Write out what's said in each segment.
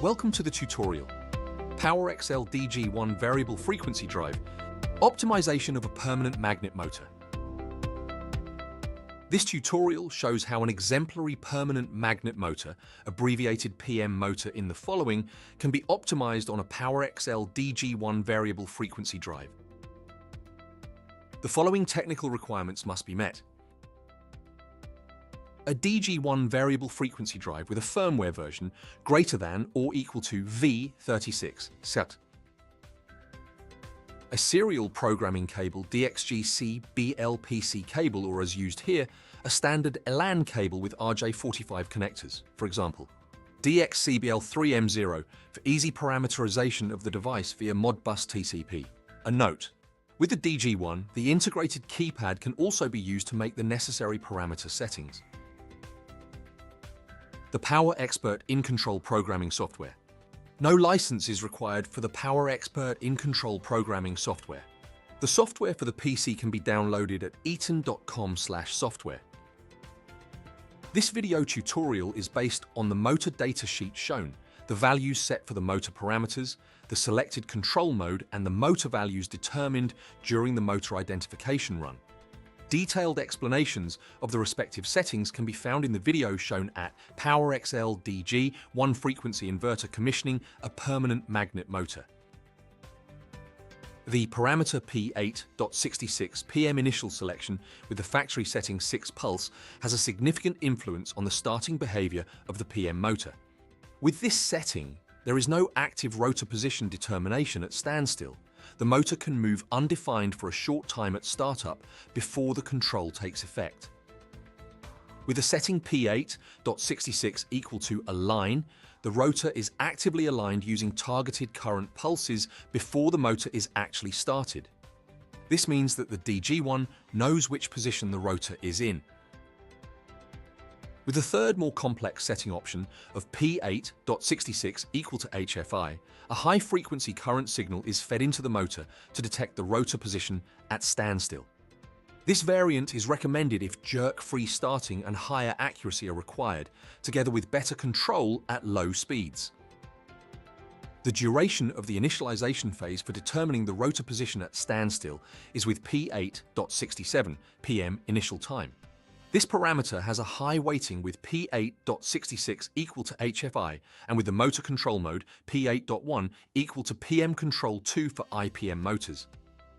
Welcome to the tutorial. PowerXL DG1 Variable Frequency Drive, Optimization of a Permanent Magnet Motor. This tutorial shows how an exemplary permanent magnet motor, abbreviated PM motor in the following, can be optimized on a PowerXL DG1 Variable Frequency Drive. The following technical requirements must be met. A DG1 variable frequency drive with a firmware version greater than or equal to V36 set. A serial programming cable DXGC BLPC cable, or as used here, a standard LAN cable with RJ45 connectors, for example. DXCBL3M0 for easy parameterization of the device via Modbus TCP. A note: with the DG1, the integrated keypad can also be used to make the necessary parameter settings. The PowerXL in-control programming software. No license is required for the PowerXL in-control programming software. The software for the PC can be downloaded at eaton.com/software. This video tutorial is based on the motor data sheet shown, the values set for the motor parameters, the selected control mode, and the motor values determined during the motor identification run. Detailed explanations of the respective settings can be found in the video shown at PowerXL DG1 Frequency Inverter Commissioning a Permanent Magnet Motor. The parameter P8.66 PM initial selection with the factory setting 6 pulse has a significant influence on the starting behavior of the PM motor. With this setting, there is no active rotor position determination at standstill. The motor can move undefined for a short time at startup before the control takes effect. With the setting P8.66 equal to align, the rotor is actively aligned using targeted current pulses before the motor is actually started. This means that the DG1 knows which position the rotor is in. With the third, more complex setting option of P8.66 equal to HFI, a high-frequency current signal is fed into the motor to detect the rotor position at standstill. This variant is recommended if jerk-free starting and higher accuracy are required, together with better control at low speeds. The duration of the initialization phase for determining the rotor position at standstill is with P8.67 PM initial time. This parameter has a high weighting with P8.66 equal to HFI and with the motor control mode P8.1 equal to PM Control 2 for IPM motors.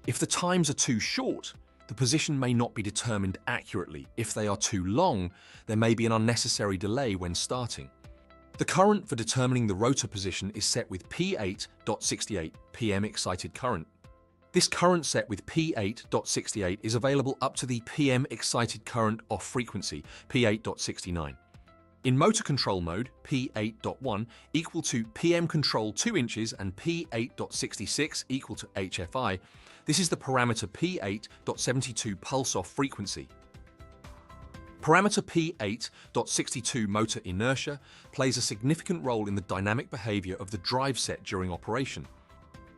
If the times are too short, the position may not be determined accurately. If they are too long, there may be an unnecessary delay when starting. The current for determining the rotor position is set with P8.68 PM excited current. This current set with P8.68 is available up to the PM excited current off frequency, P8.69. In motor control mode, P8.1 equal to PM control 2 inches and P8.66 equal to HFI, this is the parameter P8.72 pulse off frequency. Parameter P8.62 motor inertia plays a significant role in the dynamic behavior of the drive set during operation,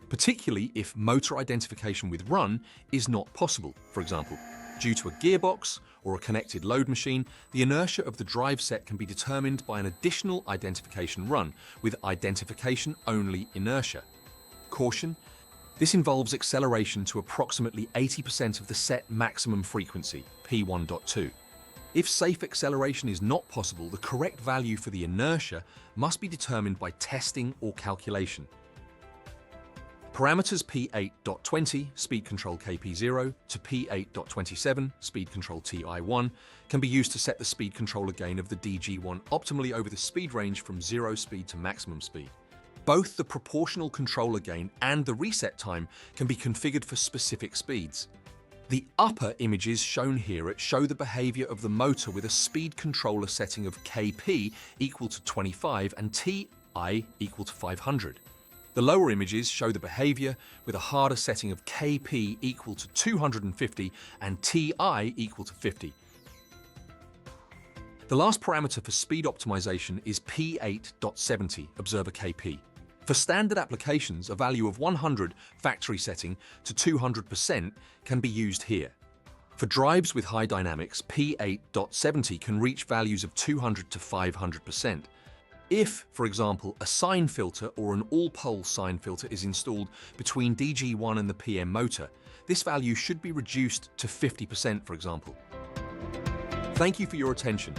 particularly if motor identification with run is not possible. For example, due to a gearbox or a connected load machine, the inertia of the drive set can be determined by an additional identification run with identification-only inertia. Caution: this involves acceleration to approximately 80% of the set maximum frequency, P1.2. If safe acceleration is not possible, the correct value for the inertia must be determined by testing or calculation. Parameters P8.20 speed control KP0 to P8.27 speed control TI1 can be used to set the speed controller gain of the DG1 optimally over the speed range from 0 speed to maximum speed. Both the proportional controller gain and the reset time can be configured for specific speeds. The upper images shown here show the behavior of the motor with a speed controller setting of KP equal to 25 and TI equal to 500. The lower images show the behavior with a harder setting of KP equal to 250 and TI equal to 50. The last parameter for speed optimization is P8.70 observer KP. For standard applications, a value of 100 factory setting to 200% can be used here. For drives with high dynamics, P8.70 can reach values of 200 to 500%. If, for example, a sine filter or an all-pole sine filter is installed between DG1 and the PM motor, this value should be reduced to 50%, for example. Thank you for your attention.